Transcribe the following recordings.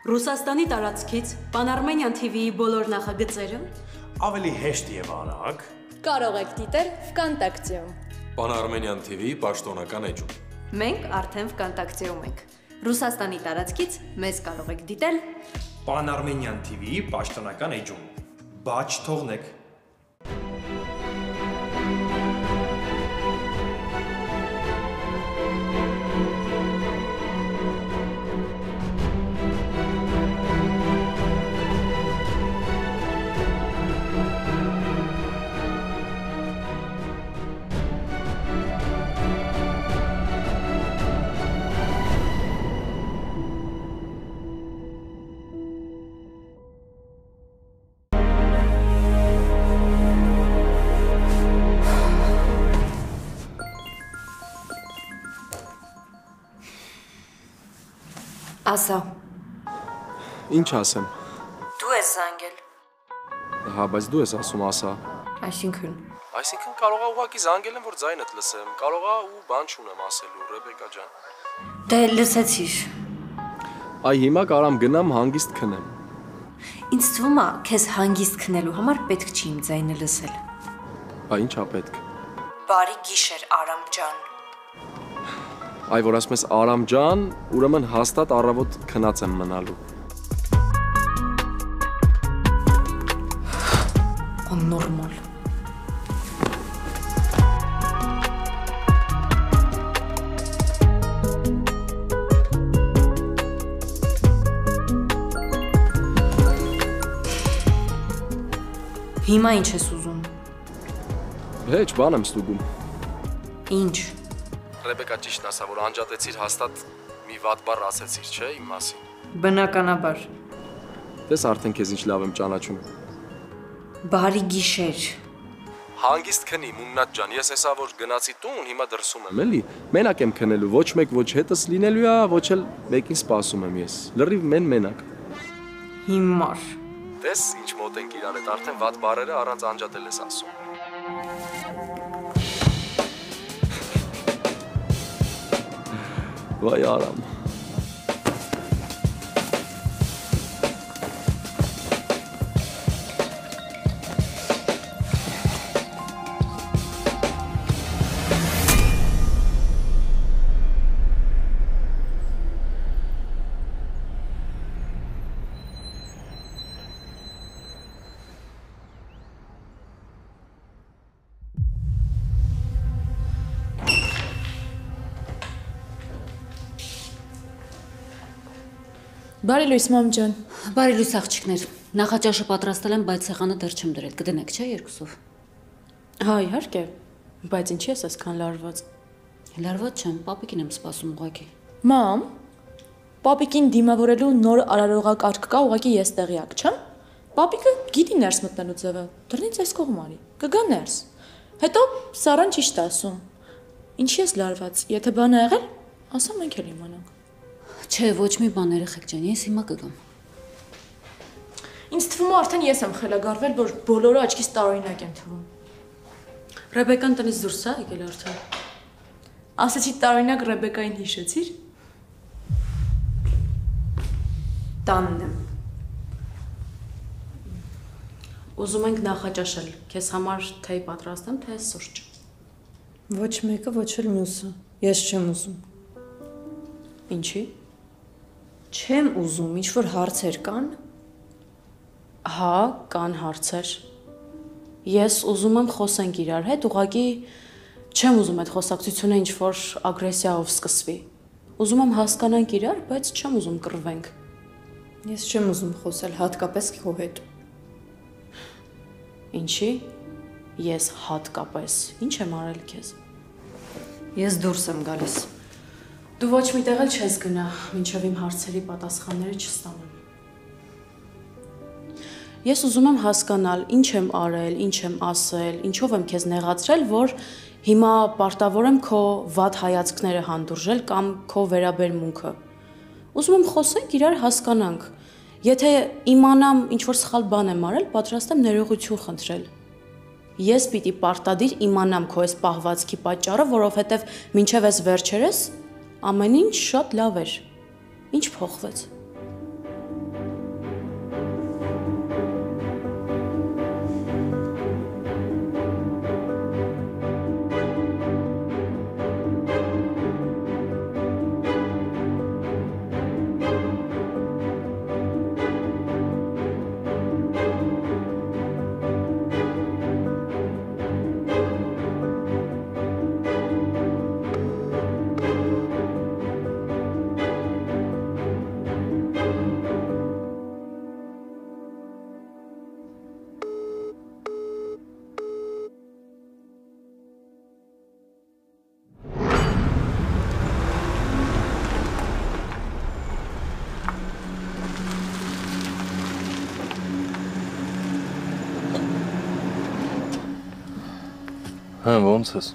Ռուսաստանի տարածքից Pan-Armenian TV-ի բոլոր նախագծերը ավելի հեշտ եւ արագ կարող եք դիտել Վկանտակտեում։ Pan-Armenian TV-ի պաշտոնական էջում։ Մենք արդեն Վկանտակտեում ենք։ Ռուսաստանի տարածքից մեզ կարող եք դիտել Pan-Armenian TV-ի պաշտոնական էջում։ Բաչ թողնեք։ Ասա, Ինչ ասեմ։ դու ես զանգել։ Հա, բայց դու ես ասում ասա։ Այսինքն Այսինքն կարող է ուղղակի զանգել եմ, որ ձայնդ լսեմ։ Կարող է ու բան չունեմ ասելու, Ռեբեկա ջան։ դե լսեցիր։ Այ հիմա կարամ գնամ հանգիստ քնեմ։ Ինձ թվում է, քեզ հանգիստ քնելու համար պետք չի իմ ձայնը լսել։ Բա ինչա պետք։ Բարի գիշեր, Արամ ջան։ Այ որ ասում ես Արամ ջան, ուրեմն հաստատ առավոտ քնած եմ մնալու։ Աննորմալ։ Հիմա ինչ ես ուզում։ Հեչ, բան եմ ստուգում։ Ինչ։ Ռեբեկա ճիշտն ասա, որ անջատեցիր հաստատ մի վատ բառ ասեցիր, չէ՞ իմ մասին։ Բնականաբար։ Դες արդեն քեզ ինչ լավ եմ ճանաչում։ Բարի գիշեր։ Հանգիստ քնի, Մուննատ ջան, ես հեսա որ գնացի տուն, հիմա դրսում եմ, էլի։ Մենակ եմ քնելու, ոչ մեկ ոչ հետս լինելու է, ոչ էլ մեկին սպասում եմ ես։ Լրիվ մենակ։ Հիմար։ Դες ինչ մոտ ենք իրար հետ, արդեն վատ բառերը առանց անջատել ես ասում։ Վայ Արամ։ Բարի լույս, մամ ջան։ Բարի լույս աղջիկներ։ Նախաճաշը պատրաստել եմ, բայց սեղանը դեռ չեմ դրել։ Կդնեք, չէ՞ երկուսով։ Հա, իհարկե։ Բայց ինչի ես այսքան լարված։ Լարված չեմ, պապիկին եմ սպասում ուղակի։ Մամ, պապիկին դիմավորելու նոր արարողակարգ կա, ուղղակի ես տեղյակ չեմ։ Պապիկը գիտի ներս մտնելու ձևը։ Դռնից այս կողմ արի։ Կգա ներս։ Հետո Սարան ճիշտ է ասում։ Ինչի ես լարված։ Եթե բան ա եղել, ասա մենք էլ իմանանք։ Չէ, ոչ մի բան երեխեք ջան, ես հիմա կգամ։ Ինձ թվում է արդեն ես եմ խելագարվել, որ բոլորը աչքից տարօրինակ են թվում։ Ռեբեկան տնից դուրս է եկել արդեն։ Ասեցի տարօրինակ Ռեբեկային հիշեցիր։ Տանն եմ։ Ուզում ենք նախաճաշել։ Քեզ համար թեյ պատրաստեմ, թե սուրճ։ Ոչ մեկը, ոչ էլ մյուսը։ Ես չեմ ուզում։ Ինչի։ Չեմ ուզում, ինչ որ հարցեր կան։ Հա, կան հարցեր։ Ես ուզում եմ խոսենք իրար հետ, ուղղակի չեմ ուզում այդ խոսակցությունը ինչ որ ագրեսիայով սկսվի։ Ուզում եմ հասկանանք իրար, բայց չեմ ուզում կռվենք։ Ես չեմ ուզում խոսել հատկապես քո հետ։ Ինչի։ Ես հատկապես ինչ եմ արել քեզ։ Ես դուրս եմ գալիս։ Դու ոչ միտեղ էլ չես գնա, մինչև իմ հարցերի պատասխանները չստանամ։ Ես ուզում եմ հասկանալ, ինչ եմ արել, ինչ եմ ասել, ինչով եմ քեզ նեղացրել, որ հիմա պարտավոր եմ քո վատ հայացքները հանդուրժել կամ քո վերաբերմունքը։ Ուզում եմ խոսենք, իրար հասկանանք։ Եթե իմանամ ինչ որ սխալ բան եմ արել, պատրաստ եմ ներողություն խնդրել։ Ես պիտի պարտադիր իմանամ քո այս պահվածքի պատճառը, որովհետև մինչև այս վերջերս ամեն ինչ շատ լավ էր։ Ինչ փոխվեց։ Հա, ոնց ես։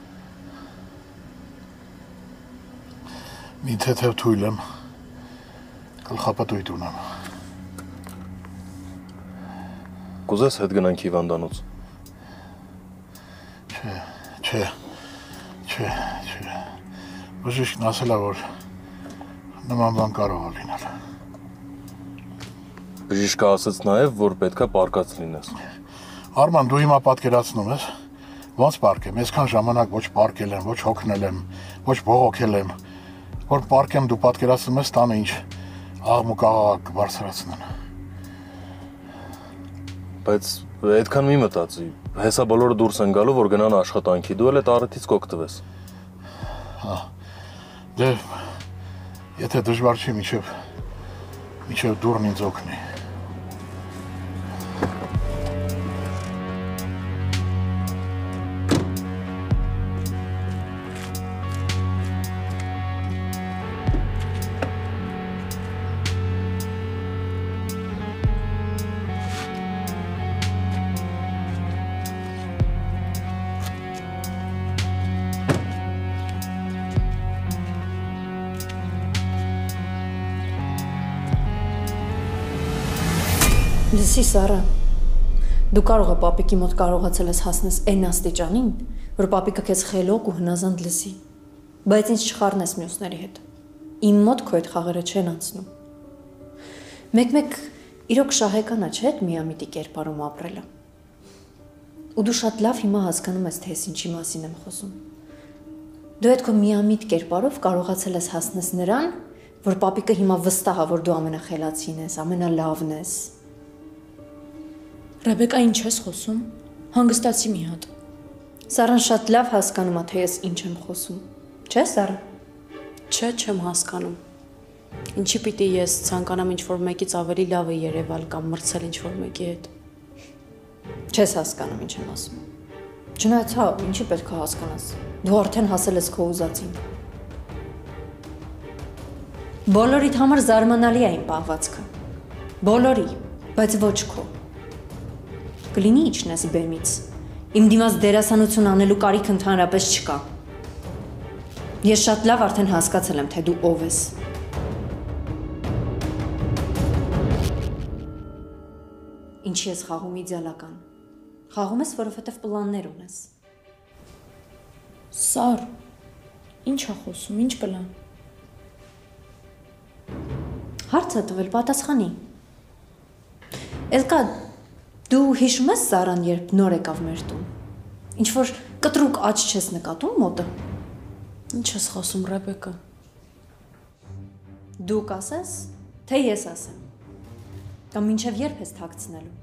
Մի թեթև թույլ եմ, գլխապտույտ ունեմ։ Կուզես հետ գնանք հիվանդանոց։ Չէ։ Բժիշկն ասել է, որ նման բան կարող է լինել։ Բժիշկը ասաց նաև, որ պետքա պարկած լինես։ Արման, դու հիմա պատկերացնում ես, ոնց պարկեմ, այսքան ժամանակ ոչ պարկել եմ, ոչ հոգնել եմ, ոչ բողոքել եմ, որ պարկեմ դու պատկերացնում ես տանը ինչ աղմուկ աղաղակ կբարձրացնեն։ Բայց այդքան մի մտածի, հեսա բոլորը դուրս են գալու, որ գնան աշխատանքի, դու էլ այդ առիթից կօգտվես։ Հա, դե, եթե դժվար չի մինչև դուրն ինձ օգնի։ Լսի Սարա, դու կարող ես պապիկի մոտ կարողացել ես հասնես այն աստիճանին, որ պապիկը քեզ խելոք ու հնազանդ լսի, բայց ինձ չխառնես մյուսների հետ։ Իմ մոտ քո այդ խաղերը չեն անցնում։ Մեկ-մեկ իրոք շահեկան է, չէ՞, միամիտի կերպարում ապրելը։ Ու դու շատ լավ հիմա հասկանում ես, թե ես ինչի մասին եմ խոսում։ Դու այդ քո միամիտ կերպարով կարողացել ես հասնես նրան, որ պապիկը հիմա վստահ է, որ դու ամենախելացին ես, ամենալավն ես։ Ռեբեկա, ինչ ես խոսում։ Հանգստացի մի հատ։ Սարան շատ լավ հասկանում է, թե ես ինչ եմ խոսում։ Չէ, Սարա։ Չէ, չեմ հասկանում։ Ինչի պիտի ես ցանկանամ ինչ-որ մեկից ավելի լավը երևալ կամ մրցել ինչ-որ մեկի հետ։ Չես հասկանում ինչ եմ ասում։ Չնայած հա, ինչի պետք է հասկանաս։ Դու արդեն հասել ես քո ուզածին։ Բոլորիդ համար զարմանալի է իմ պահվածքը։ Բոլորի, բայց ոչ քո։ Կլինի իջնես բեմից։ Իմ դիմաց դերասանություն անելու կարիք ընդհանրապես չկա։ Ես շատ լավ արդեն հասկացել եմ, թե դու ով ես։ Ինչի ես խաղում իդեալական։ Խաղում ես, որովհետև պլաններ ունես։ Սար, ինչ է խոսում, ինչ պլան։ Հարցը տվել պատասխանի։ Էլկա, դու հիշում ես Սարան, երբ նոր եկավ մեր տուն։ Ինչ-որ կտրուկ աճ չես նկատում մոտը։ Ինչ ես խոսում, Ռեբեկա։ Դու կասես, թե ես ասեմ։ Կամ մինչև երբ ես թաքցնելու։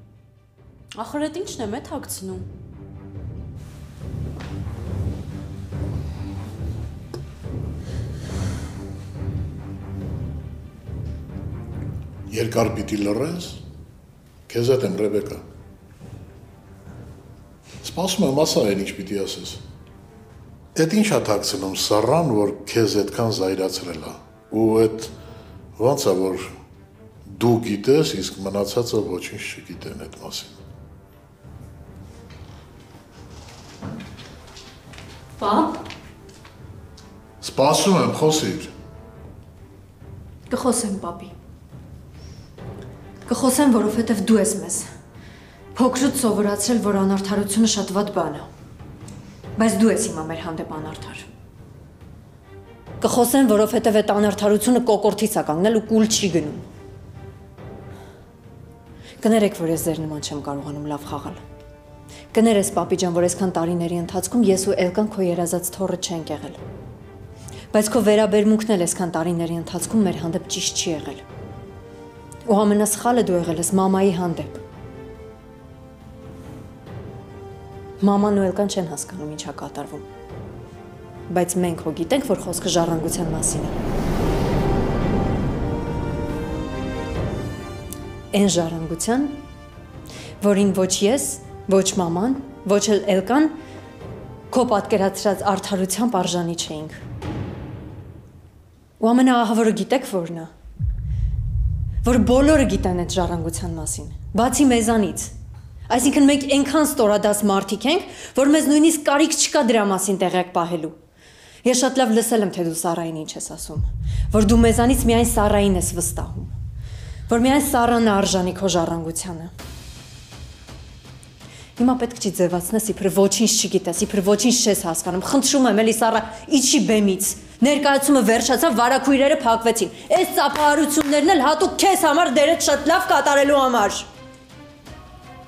Ախր այդ ինչն եմ է թաքցնում։ Երկար պիտի լռես, քեզ հետ եմ, Ռեբեկա։ Սպասում եմ ասա այն ինչ պիտի ասես։ Էդ ինչ է թաքցնում Սառան, որ քեզ այդքան զայրացրել է։ Ու այդ ոնց է, որ դու գիտես, իսկ մնացածը ոչինչ չգիտեն այդ մասին։ Պապ։ Սպասում եմ, խոսիր։ Կխոսեմ, պապի։ Կխոսեմ, որովհետև դու ես մեզ փոքրուց սովորացրել, որ անարդարությունը շատ վատ բան է, բայց դու ես հիմա մեր հանդեպ անարդար։ Կխոսեմ, որովհետև այդ անարդարությունը կոկորդից է կանգնել ու կուլ չի գնում։ Կներեք, որ ես ձեր նման չեմ կարողանում լավ խաղալ։ Կներես, պապի ջան, որ այսքան տարիների ընթացքում ես ու Էլկան քո երազած թոռը չենք եղել։ Բայց քո վերաբերմունքն էլ այսքան տարիների ընթացքում մեր հանդեպ ճիշտ չի եղել։ Ու ամենասխալը դու եղել ես մամայի հանդեպ։ Մաման ու Էլկան չեն հասկանում ինչ է կատարվում։ Բայց մենք հո գիտենք, որ խոսքը ժառանգության մասին է։ Այն ժառանգության, որին ոչ ես, ոչ մաման, ոչ էլ Էլկան քո պատկերացրած արդարությամբ արժանի չէինք։ Ու ամենաահավորը գիտեք որն է։ Որ բոլորը գիտեն այդ ժառանգության մասին, բացի մեզանից, Այսինքն մենք այնքան ստորադաս մարդիկ ենք, որ մեզ նույնիսկ կարիք չկա դրա մասին տեղյակ պահելու։ Ես շատ լավ լսել եմ, թե դու Սարային ինչ ես ասում, որ դու մեզանից միայն Սարային ես վստահում, որ միայն Սարան է արժանի քո ժառանգությանը։ Հիմա պետք չի ձևացնես, իբր ոչինչ չգիտես, իբր ոչինչ չես հասկանում։ Խնդրում եմ, էլի Սարա, իջի բեմից։ Ներկայացումը վերջացավ, վարակույրերը փակվեցին։ Այս ծափահարություններն էլ հատուկ քեզ համար դերդ շատ լավ կատարելու համար։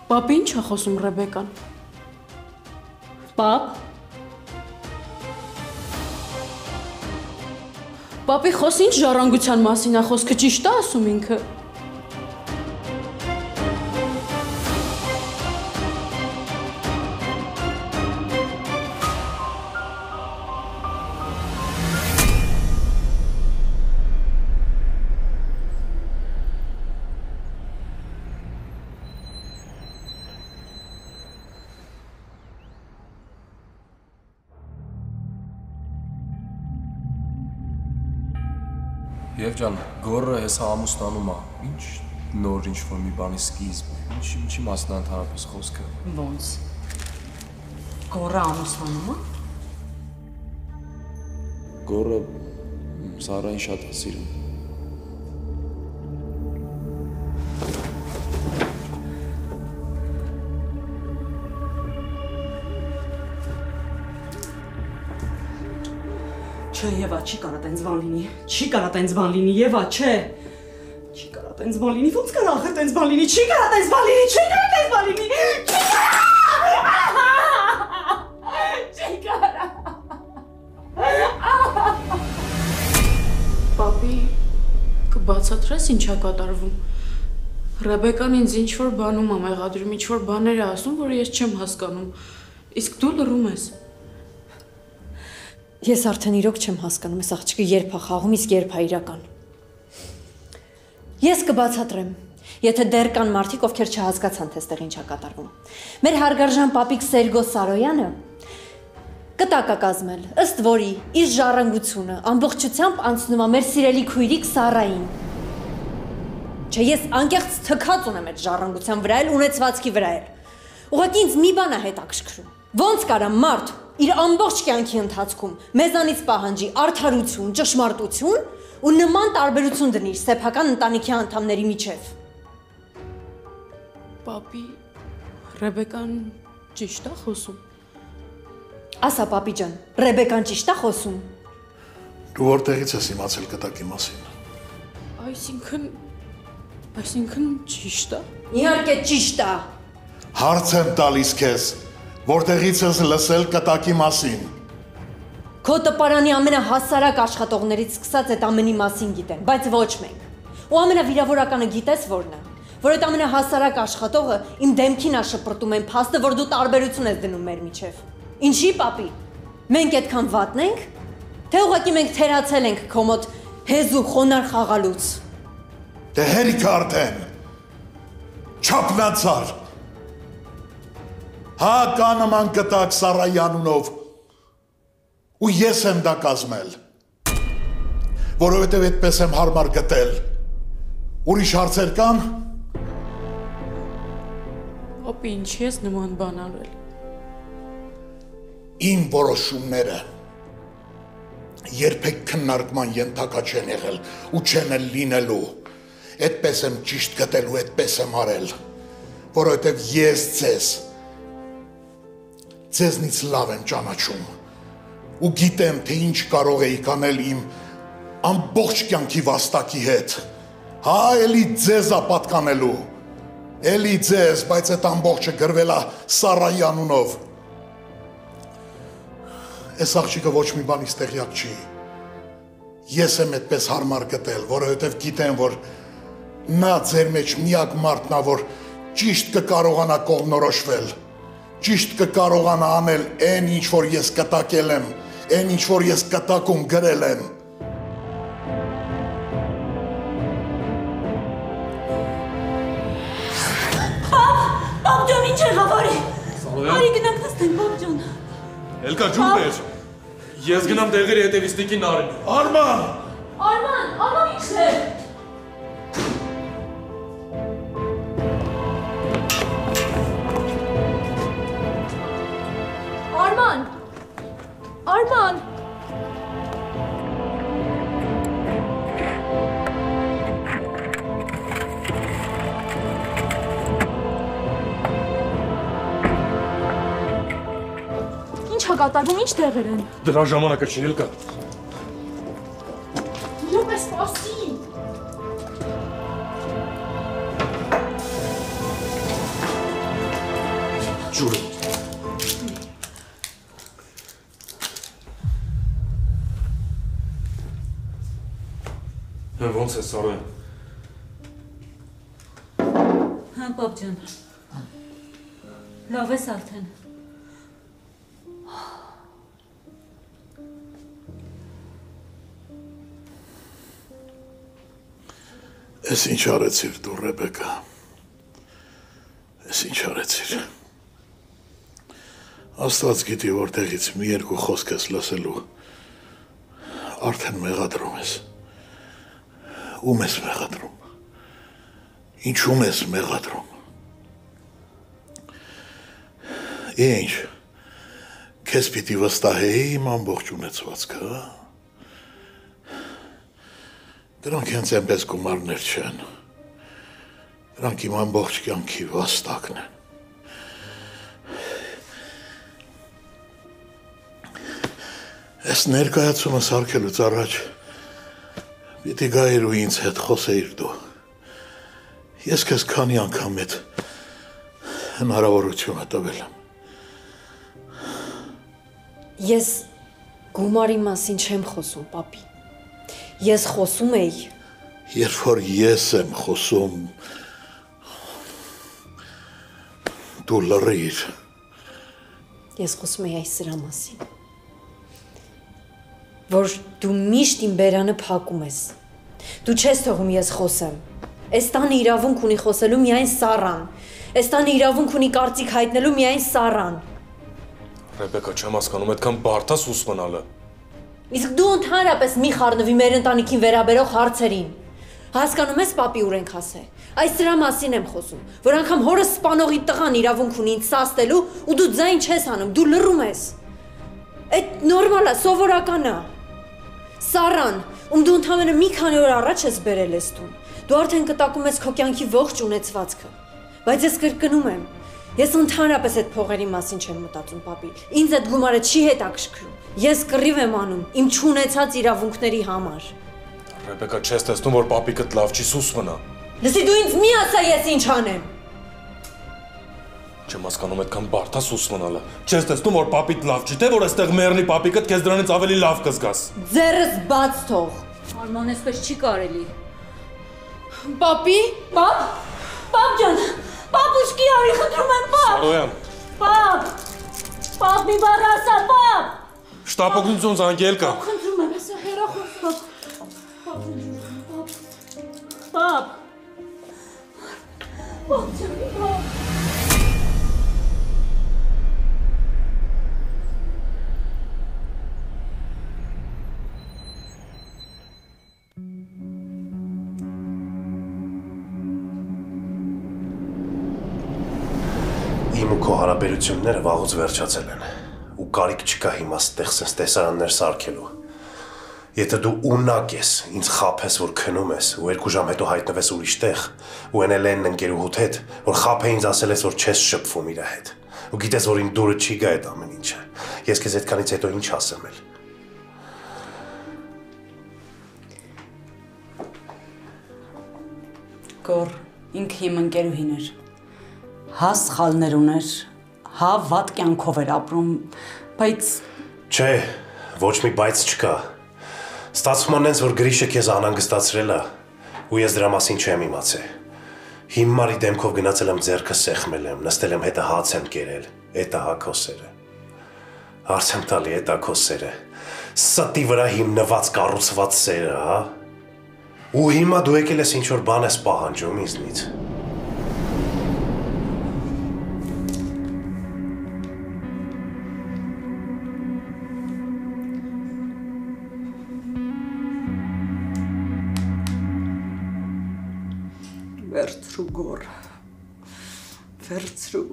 Պապի ինչ է խոսում Ռեբեկան։ Պապ։ Պապի խոս ինչ ժառանգության մասին է խոսքը, ճիշտ է ասում ինքը։ Եվ ջան, գորը հեսա ամուսնանում է, ինչ նոր ինչ-որ մի բանի սկիզբ, ինչի մասն է ընդհանրապես խոսքը։ Ոնց։ Գորը ամուսնանում է։ Գորը Սարային շատ է սիրում։ Չէ, Եվա, չի կարա տենց բան լինի։ Չի կարա տենց բան լինի, Եվա, չէ։ Չի կարա տենց բան լինի, ոնց կարա ախր տենց բան լինի, չի կարա տենց բան լինի, չի կարա տենց բան լինի։ Չի կարա։ Պապի, կբացատրես ինչ է կատարվում։ Ռեբեկան ինձ ինչ-որ բանում է մեղադրում, ինչ-որ բաներ է ասում, որ ես չեմ հասկանում։ Իսկ դու լռում ես։ Ես արդեն իրոք չեմ հասկանում, այս աղջիկը երբ է խաղում, իսկ երբ է իրական։ Ես կբացատրեմ, եթե դեռ կան մարդիկ, ովքեր չհասկացան, թե ստեղ ինչ է կատարվում։ Մեր հարգարժան պապիկ Սերգո Սարոյանը կտակ է կազմել, ըստ որի իր ժառանգությունը ամբողջությամբ անցնում է մեր սիրելի քույրիկ Սարային։ Չէ, ես անկեղծ թքած ունեմ այդ ժառանգության վրա էլ, ունեցվածքի վրա էլ։ Ուղղակի ինձ մի բան է հետաքրքրում։ Ոնց կարա մարդ իր ամբողջ կյանքի ընթացքում մեզանից պահանջի արդարություն, ճշմարտություն ու նման տարբերություն դնի սեփական ընտանիքի անդամների միջև։ Պապի, Ռեբեկան ճիշտ է խոսում։ Ասա, պապի ջան, Ռեբեկան ճիշտ է խոսում։ Դու որտեղից ես իմացել կտակի մասին։ Այսինքն ճիշտ է։ Իհարկե ճիշտ է։ Հարց եմ տալիս քեզ, որտեղից ես լսել կտակի մասին։ Քո տպարանի ամենահասարակ աշխատողներից սկսած այդ ամենի մասին գիտեն, բայց ոչ մենք։ Ու ամենավիրավորականը գիտես որն է, որ այդ ամենահասարակ աշխատողը իմ դեմքին է շպրտում այն փաստը, որ դու տարբերություն ես դնում մեր միջև։ Ինչի, պապի։ Մենք այդքան վատն ենք, թե ուղղակի մենք թերացել ենք քո մոտ հեզ ու խոնար խաղալուց։ Դե հերիք արդեն։ Չափնացար։ Հա կա նման կտակ Սարայի անունով ու ես եմ դա կազմել, որովհետև այդպես եմ հարմար գտել։ Ուրիշ հարցեր կան։ Պապի, ինչի ես նման բան արել։ Իմ որոշումները երբեք քննարկման ենթակա չեն եղել ու չեն էլ լինելու։ Այդպես եմ ճիշտ գտել ու այդպես եմ արել, որովհետև ես ձեզնից լավ եմ ճանաչում ու գիտեմ, թե ինչ կարող էիք անել իմ ամբողջ կյանքի վաստակի հետ։ Հա, էլի ձեզ ա պատկանելու, էլի ձեզ, բայց այդ ամբողջը գրվել ա Սարայի անունով։ Այս աղջիկը ոչ մի բանից տեղյակ չի։ Ես եմ այդպես հարմար գտել, որովհետև գիտեմ, որ նա ձեր մեջ միակ մարդն է, որ ճիշտ կկարողանա կողմնորոշվել, ճիշտ կկարողանա անել այն, ինչ որ ես կտակել եմ, այն, ինչ որ ես կտակում գրել եմ։ Պապ ջան, ինչ եղավ արի։ Արի գնանք նստենք, պապ ջան։ Էլկա ջուրներ, ես գնամ դեղերի հետևից տիկին Արին։ Արման ինչն է։ կատարվում, ինչ տեղեր են։ Դրա ժամանակը չի էլ կա։ Ո՞ւմ է սպասի։ Ջուրը։ Ոնց է Սարոյան։ Հա, պապ ջան։ Լավ ես արդեն։ Էս ինչ արեցիր դու, Ռեբեկա։ Էս ինչ արեցիր։ Աստված գիտի որտեղից մի երկու խոսք ես լսելու։ Արդեն մեղադրում ես։ Ում ես մեղադրում։ Ինչու՞մ ես մեղադրում։ Ինչ։ Քեզ պիտի վստահեի իմ ամբողջ ունեցվածքը, հա։ Դրանք հենց այնպես գումարներ չեն։ Դրանք իմ ամբողջ կյանքի վաստակն են։ Այս ներկայացումը սարքելուց առաջ պիտի գայր ու ինձ հետ խոսեիր դու։ Ես քեզ քանի անգամ այդ հնարավորությունը տվել եմ։ Ես գումարի մասին չեմ խոսում, պապի։ Ես խոսում էի։ Երբ որ ես եմ խոսում, դու լռիր։ Ես խոսում էի այս սրա մասին։ Որ դու միշտ իմ բերանը փակում ես։ Դու չես թողում ես խոսեմ։ Այս տանը իրավունք ունի խոսելու միայն Սառան։ Այս տանը իրավունք ունի կարծիք հայտնելու միայն Սառան։ Ռեբեկա, չեմ հասկանում, այդքան բարդ է սուս մնալը։ Իսկ դու ընդհանրապես մի խառնվի մեր ընտանիքին վերաբերող հարցերին։ Հասկանում ես, պապի, ուր ենք հասել։ Այս սրա մասին եմ խոսում, որ անգամ հորս սպանողի տղան իրավունք ունի ինձ սաստելու ու դու ձայն չես անում, դու լռում ես։ Այդ նորմալ է, սովորական է։ Սառան, ում դու ընդամենը մի քանի օր առաջ ես բերել ես տուն։ Դու արդեն կտակում ես քո կյանքի ողջ ունեցվածքը։ Բայց ես կրկնում եմ, ես ընդհանրապես այդ փողերի մասին չեմ մտածում, պապի։ Ինձ այդ գումարը չի հետաքրքրում։ Ես կռիվ եմ անում իմ չունեցած իրավունքների համար։ Ռեբեկա, չես տեսնում, որ պապիկդ լավ չի սուս մնա։ Լսի, դու ինձ մի ասա, ես ինչ անեմ։ Չեմ հասկանում, այդքան բարդ է սուս մնալը։ Չես տեսնում, որ պապիդ լավ չի, թե որ այստեղ մեռնի պապիկդ, քեզ դրանից ավելի լավ կզգաս։ Ձեռս բաց թող։ Արման, այսպես չի կարելի։ Պապի, Պապ ջան, պապ ուշքի արի, խնդրում եմ, պապ։ Սարոյան։ Պապ, մի բառ ասա, պապ։ Շտապօգնություն զանգել կա։ Խնդրում եմ, հեսա հեռախոս, պապ։ Պապ ջան, պապ։ Իմ ու քո հարաբերությունները վաղուց վերջացել են ու կարիք չկա հիմա ստեղ sense տեսարաններ սարքելու։ Եթե դու ունակ ես, ինձ խաբես, որ քնում ես ու 2 ժամ հետո հայտնվես ուրիշ տեղ ու Էլենն ընկերուհուդ հետ, որ խաբը ինձ ասել ես, որ չես շփվում իր հետ։ Ու գիտես, որ ին դուրը չի գա այդ ամեն ինչը։ Ես քեզ այդքանից հետո ինչ ասեմ էլ։ Գոր, ինքը իմ ընկերուհին էր։ Հա սխալներ ուներ, հա վատ կյանքով էր ապրում, բայց… Չէ, ոչ մի բայց չկա։ Ստացվում անենց, որ Գրիշը քեզ անհանգստացրել է, ու ես դրա մասին չեմ իմացել։ Հիմարի դեմքով գնացել եմ ձեռքը սեղմել եմ, նստել եմ հետը հաց եմ կերել, էտա հա քո սերը։ Հարց եմ տալի, էտա քո սերը։ Ստի վրա հիմնված կառուցված սերը, հա։ Ու հիմա դու եկել ես ինչ-որ բան ես պահանջում ինձնից։ Վերցրու գոր, վերցրու։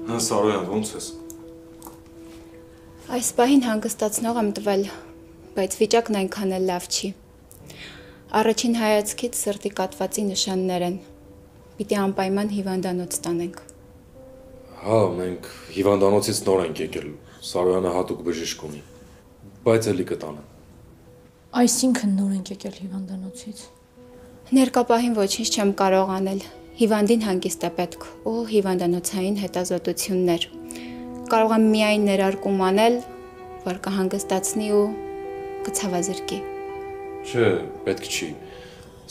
Սարոյան, ո՞նց ես։ Այս պահին հանգստացնող եմ տվել, բայց վիճակն այնքան էլ լավ չի։ Առաջին հայացքից սրտի կատվածի նշաններ են։ Պիտի անպայման հիվանդանոց տանենք։ Հա, մենք հիվանդանոցից նոր ենք եկել։ Սարոյանը հատուկ բժիշկ ունի։ Բայց էլի կտանը։ Այսինքն նոր ենք եկել հիվանդանոցից։ Ներկապահին ոչինչ չեմ կարող անել։ Հիվանդին հանգիստ է պետք ու հիվանդանոցային հետազոտություններ։ Կարող եմ միայն ներարկում անել, որ կհանգստացնի ու կցավազրկի։ Չէ, պետք չի։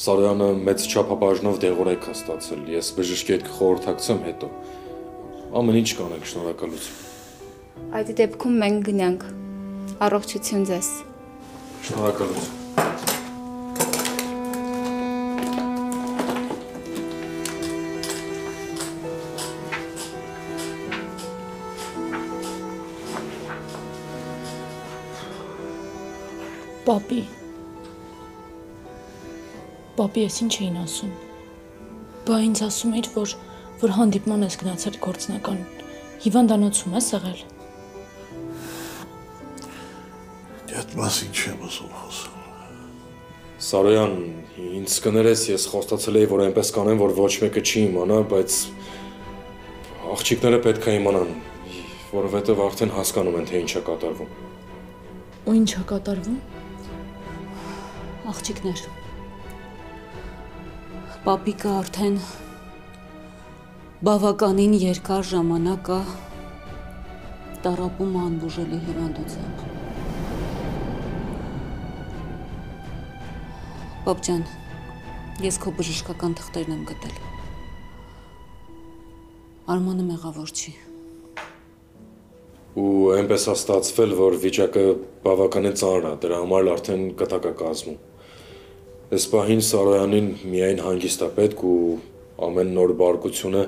Սարոյանը մեծ չափաբաժնով դեղորայք է ստացել։ Ես բժշկի հետ կխորհրդակցեմ հետո։ Ամեն ինչ կանենք, շնորհակալություն։ Այդ դեպքում մենք գնանք։ Առողջություն ձեզ։ Շնորհակալություն։ Պապի, ես ինչ էին ասում։ Բա ինձ ասում էր, որ հանդիպման ես գնացել գործնական, հիվանդանոցում ես եղել։ Այդ մասին չեմ ուզում խոսել։ Սարոյան, ինձ կներես, ես խոստացել էի, որ այնպես կանեմ, որ ոչ մեկը չի իմանա, բայց աղջիկները պետք է իմանան, որովհետև արդեն հասկանում են, թե ինչ է կատարվում։ Ու ինչ է կատարվում։ Աղջիկներ, պապիկը արդեն բավականին երկար ժամանակ է տառապում անբուժելի հիվանդությամբ։ Պապ ջան, ես քո բժշկական թղթերն եմ գտել։ Արմանը մեղավոր չի։ Ու այնպես է ստացվել, որ վիճակը բավականին ծանր է, դրա համար արդեն կտակ է կազմում։ Այս պահին Սարոյանին միայն հանգիստ է պետք ու ամեն նոր բարկությունը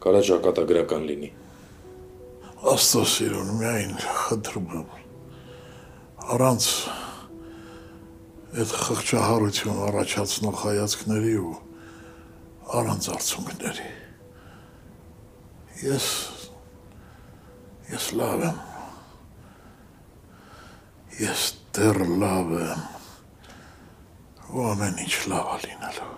կարա ճակատագրական լինի։ Աստծո սիրուն, միայն խնդրում եմ, առանց այդ խղճահարություն առաջացնող հայացքների ու առանց արցունքների։ Ես լավ եմ, ես դեռ լավ եմ, ու ամեն ինչ լավ է լինելու։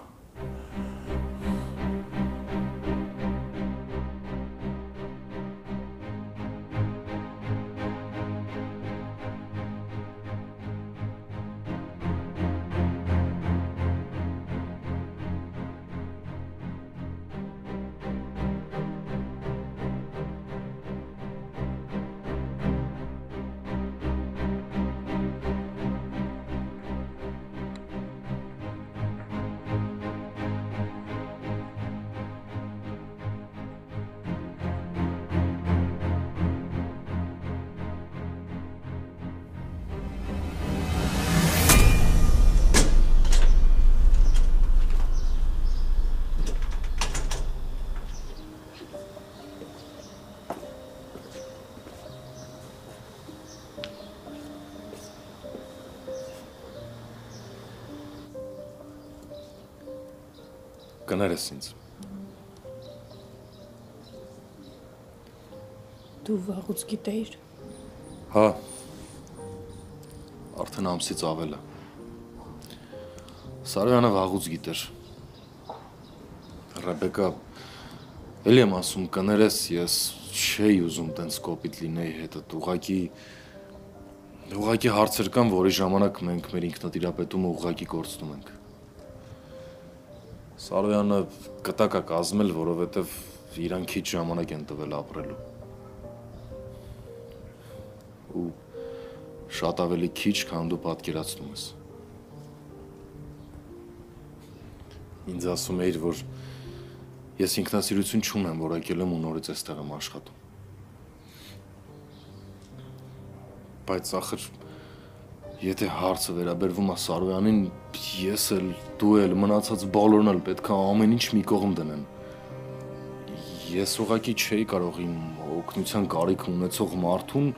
Կներես ինձ։ Դու վաղուց գիտեիր։ Հա, արդեն ամսից ավել է։ Սարոյանը վաղուց գիտեր։ Ռեբեկա, էլի եմ ասում, կներես, ես չէի ուզում տենց կոպիտ լինեի հետդ, ուղղակի հարցեր կան, որի ժամանակ մենք մեր ինքնատիրապետումը ուղղակի կորցնում ենք։ Սարոյանը կտակ է կազմել, որովհետև իրան քիչ ժամանակ են տվել ապրելու։ Ու շատ ավելի քիչ, քան դու պատկերացնում ես։ Ինձ ասում էիր, որ ես ինքնասիրություն չունեմ, որ եկել եմ ու նորից այստեղ եմ աշխատում։ Բայց ախր եթե հարցը վերաբերվում է Սարոյանին, ես էլ, դու էլ, մնացած բոլորն էլ պետք է ամեն ինչ մի կողմ դնեն։ Ես ուղղակի չէի կարող իմ օգնության կարիք ունեցող մարդուն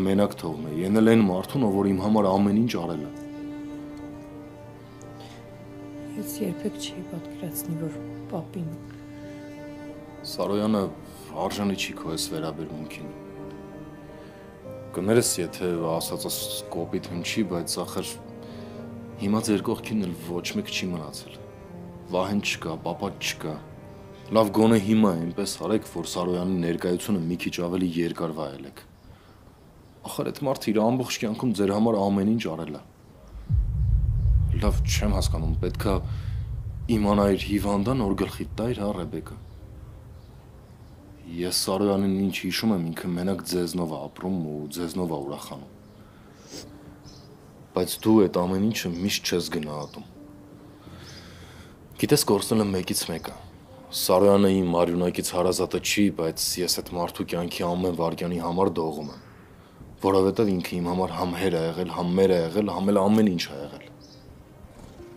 մենակ թողնել, ենել այն մարդուն, որ իմ համար ամեն ինչ արել է։ Ես երբեք չէի պատկերացնի, որ պապին։ Սարոյանը արժանի չի քո այս վերաբերմունքին։ Կներես, եթե ասածս կոպիտ հնչի, բայց ախր հիմա ձեր կողքին էլ ոչ մեկ չի մնացել։ Վահեն չկա, պապա չկա։ Լավ գոնե հիմա այնպես արեք, որ Սարոյանի ներկայությունը մի քիչ ավելի երկար վայելեք։ Ախր այդ մարդը իր ամբողջ կյանքում ձեր համար ամեն ինչ արել է։ Լավ, չեմ հասկանում, պետքա իմանա իր հիվանդան, որ գլխի տայր, հա Ռեբեկա։ Ես Սարոյանին ինչ հիշում եմ, ինքը մենակ ձեզնով է ապրում ու ձեզնով է ուրախանում։ Բայց դու այդ ամեն ինչը միշտ չես գնահատում։ Գիտես, կորցնել եմ մեկից մեկը։ Սարոյանը իմ արյունակից հարազատը չի, բայց ես այդ մարդու կյանքի ամեն վայրկյանի համար դողում եմ, որովհետև ինքը իմ համար համ հեր է եղել, համ մեր է եղել, համ էլ ամեն ինչ է եղել։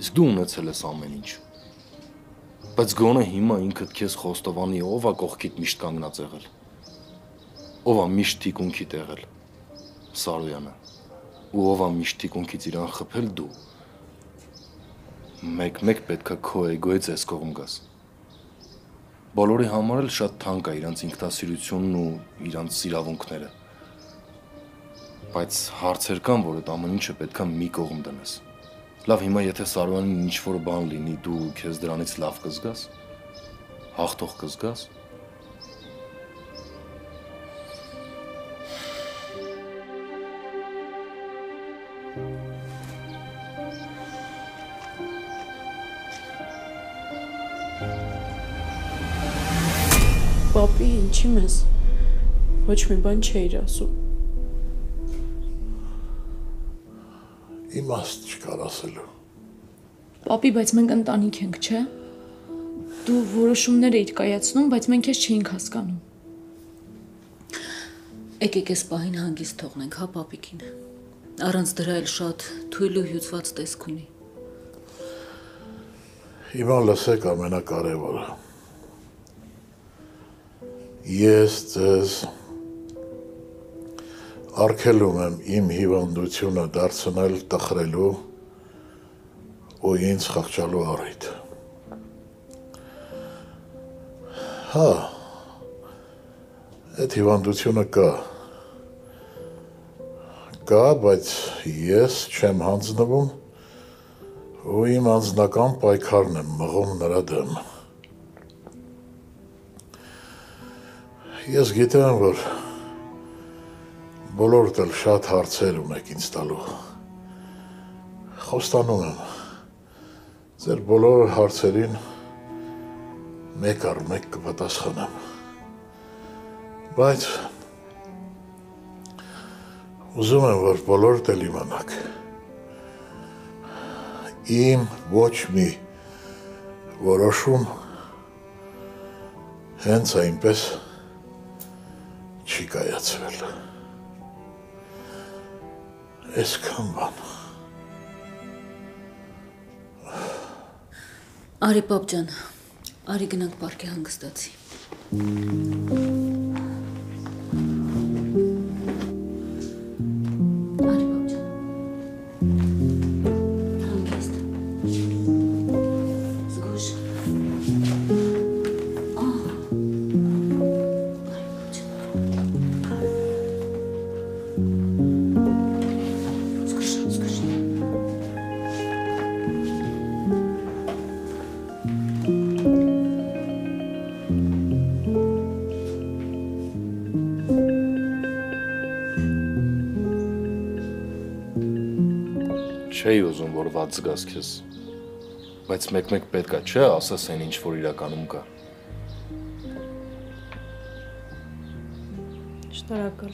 Իսկ դու ունեցել ես ամեն ինչ։ Բայց գոնե հիմա ինքդ քեզ խոստովանի, ով է կողքիդ միշտ կանգնած եղել։ Ով է միշտ թիկունքիդ եղել։ Սարոյանը։ Ու ով է միշտ թիկունքից իրան խփել դու։ Մեկ պետքա քո էգոից այս կողմ գաս։ Բոլորի համար էլ շատ թանկ է իրանց ինքնասիրությունն ու իրանց իրավունքները։ Բայց հարցեր կան, որ այդ ամեն ինչը պետքա մի կողմ դնես։ Լավ, հիմա եթե Սարոյանին ինչ-որ բան լինի, դու քեզ դրանից լավ կզգաս, հաղթող կզգաս։ Պապի, ինչի մեզ, ոչ մի բան չէիր ասում։ Իմաստ չկար ասելու։ Պապի, բայց մենք ընտանիք ենք, չէ՞։ Դու որոշումներ էիր կայացնում, բայց մենք քեզ չէինք հասկանում։ Եկեք այս պահին հանգիստ թողնենք, հա պապիկին։ Առանց դրա էլ շատ թույլ ու հյուծված տեսք ունի։ Հիմա լսեք ամենակարևորը։ Ես ձեզ արգելում եմ իմ հիվանդությունը դարձնել տխրելու ու ինձ խղճալու առիթ։ Հա, այդ հիվանդությունը կա, բայց ես չեմ հանձնվում ու իմ անձնական պայքարն եմ մղում նրա դեմ։ Ես գիտեմ, որ բոլորդ էլ շատ հարցեր ունեք ինձ տալու։ Խոստանում եմ, ձեր բոլոր հարցերին մեկ առ մեկ կպատասխանեմ։ Բայց ուզում եմ, որ բոլորդ էլ իմանաք։ Իմ ոչ մի որոշում հենց այնպես չի կայացվել։ Այսքան բան։ Արի պապ ջան, արի գնանք պարկի հանգստացի։ Չէի ուզում, որ վատ զգաս քեզ, բայց մեկ-մեկ պետք է, չէ, ասես այն ինչ որ իրականում կա։ Շնորհակալ։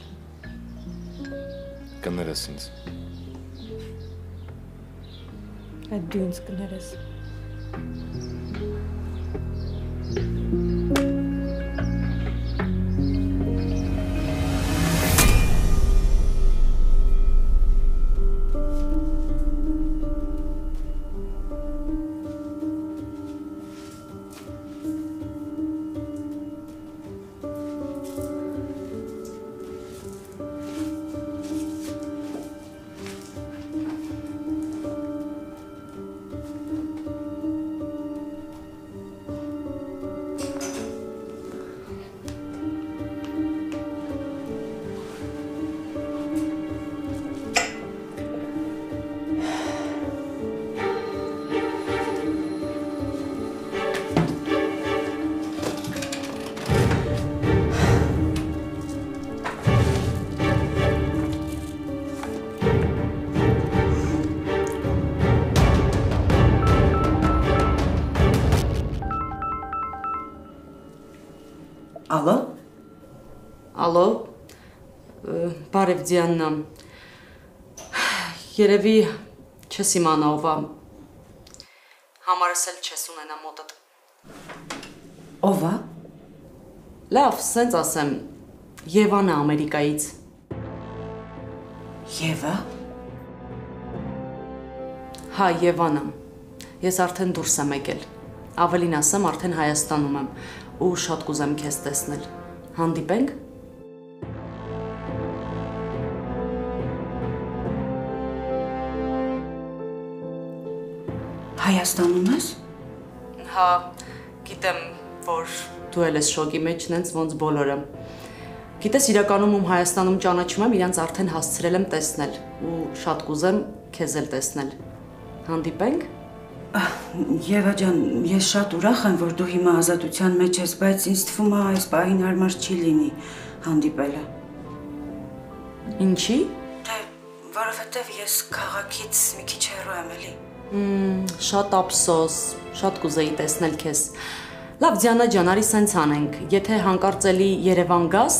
Կներես ինձ։ Այդ դու ինձ կներես։ Ալո։ Ալո։ Բարև Դիանա։ Երևի չես իմանա ով է։ Համարս էլ չես ունենա մոտդ։ Ով է։ Լավ, սենց ասեմ, Եվան է Ամերիկայից։ Եվա։ Հա, Եվան է։ Ես արդեն դուրս եմ եկել։ Ավելին ասեմ, արդեն Հայաստանում եմ ու շատ կուզեմ քեզ տեսնել։ Հանդիպենք։ Հայաստանում ես։ Հա, գիտեմ, որ դու էլ ես շոկի մեջ, նենց ոնց բոլորը։ Գիտես, իրականում ում Հայաստանում ճանաչում եմ, իրանց արդեն հասցրել եմ տեսնել ու շատ կուզեմ քեզ էլ տեսնել։ Հանդիպենք։ Եվա ջան, ես շատ ուրախ եմ, որ դու հիմա ազատության մեջ ես, բայց ինձ թվում է այս պահին հարմար չի լինի հանդիպելը։ Ինչի։ Դե, որովհետև ես քաղաքից մի քիչ հեռու եմ էլի։ Շատ ափսոս, շատ կուզեի տեսնել քեզ։ Լավ, Դիանա ջան, արի սենց անենք։ Եթե հանկարծ էլի Երևան գաս,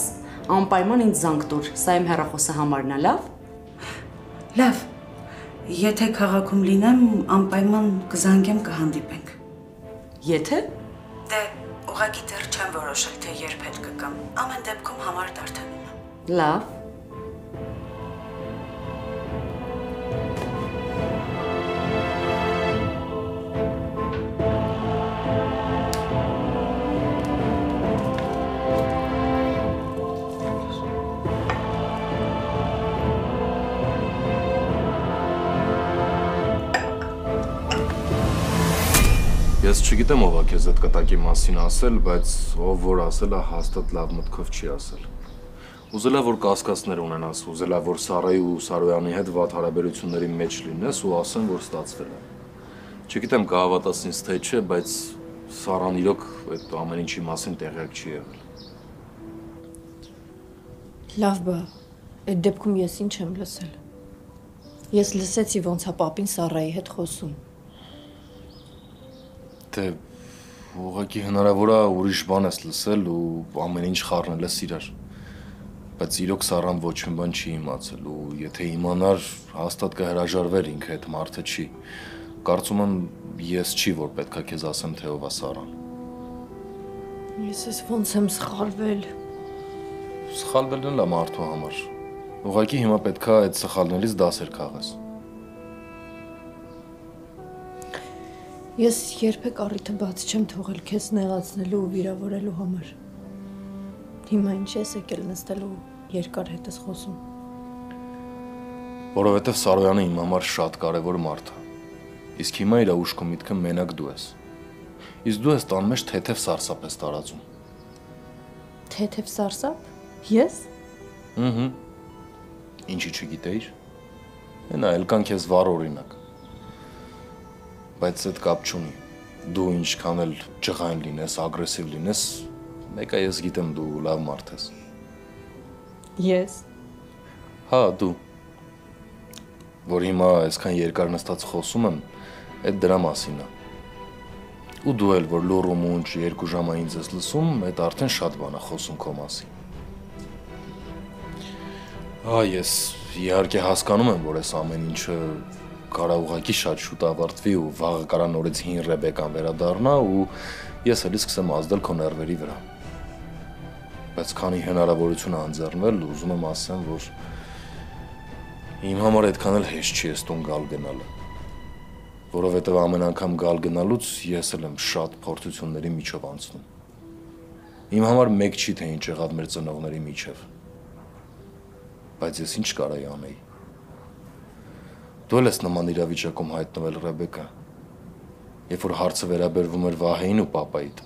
անպայման ինձ զանգ տուր։ Սա իմ հեռախոսը համարն է, լավ։ Լավ։ Եթե քաղաքում լինեմ, անպայման կզանգեմ, կհանդիպենք։ Եթե։ Դե, ուղղակի դեռ չեմ որոշել, թե երբ հետ կգամ։ Ամեն դեպքում համարդ արդեն ունեմ։ Լավ։ Ես չգիտեմ ով է քեզ այդ կտակի մասին ասել, բայց ով որ ասել է հաստատ լավ մտքով չի ասել։ Ուզել է որ կասկածներ ունենաս, ուզել է որ Սարայի ու Սարոյանի հետ վատ հարաբերությունների մեջ լինես ու ասեն որ ստացվել է։ Չգիտեմ կհավատաս ինձ թե չէ, բայց Սարան իրոք այդ ամեն ինչի մասին տեղյակ չի եղել։ Լավ բա, այդ դեպքում ես ինչ եմ լսել։ Ես լսեցի ոնց է պապին Սարայի հետ խոսում։ Դե ուղղակի հնարավոր է ուրիշ բան ես լսել ու ամեն ինչ խառնել ես իրար։ Բայց իրոք Սարան ոչ մի բան չի իմացել ու եթե իմանար, հաստատ կհրաժարվեր ինքը այդ մարդը չի։ Կարծում եմ ես չի որ պետքա քեզ ասեմ թե ով է Սարան։ Ես ես ոնց եմ սխալվել։ Սխալվելն էլ է մարդու համար։ Ուղղակի հիմա պետքա այդ սխալներից դասեր քաղես։ Ես երբեք առիթը բաց չեմ թողել քեզ նեղացնելու ու վիրավորելու համար։ Հիմա ինչ ես եկել նստելու երկար հետ ես խոսում։ Որովհետև Սարոյանը իմ համար շատ կարևոր մարդ է։ Իսկ հիմա իր ուշքը միտքը մենակ դու ես։ Իսկ դու ես տան մեջ թեթև սարսափ ես տարածում։ Թեթև սարսափ։ Ես։ Ինչի չգիտեիր։ Այնա էլ կան քեզ վառ օրինակ։ Բայց այդ կապ չունի։ Դու ինչքան էլ ջղայն լինես, ագրեսիվ լինես, մեկը ես գիտեմ դու լավ մարդ ես։ Ես։ Հա, դու։ Որ հիմա այսքան երկար նստած խոսում եմ, այդ դրա մասին է։ Ու դու էլ որ լուռ ու մունջ 2 ժամ ինձ ես լսում, այդ արդեն շատ բան է խոսում քո մասին։ Հա, ես իհարկե հասկանում եմ, որ այս ամեն ինչը կարա ուղղակի շատ շուտ ավարտվի ու վաղը կարա նորից հին Ռեբեկան վերադառնա ու ես էլի սկսեմ ազդել քո ներվերի վրա։ Բայց քանի հնարավորություն է անձեռնել, ուզում եմ ասեմ, որ իմ համար այդքան էլ հեշտ չի էս տուն գալ գնալը։ Որովհետև ամեն անգամ գալ գնալուց ես էլ եմ շատ փորձությունների միջով անցնում։ Իմ համար մեկ չի թե ինչ եղավ մեր ծնողների միջև։ Բայց ես ինչ կարայի անեի։ Դու ես նման իրավիճակում հայտնվել Ռեբեկա, երբ որ հարցը վերաբերվում էր Վահեին ու պապայիդ։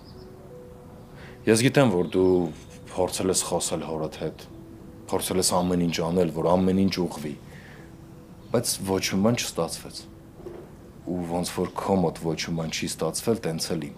Ես գիտեմ, որ դու փորձել ես խոսել հորդ հետ, փորձել ես ամեն ինչ անել, որ ամեն ինչ ուղղվի, բայց ոչ մի բան չստացվեց։ Ու ոնց որ քո մոտ ոչ մի բան չի ստացվել, տենց էլ իմ։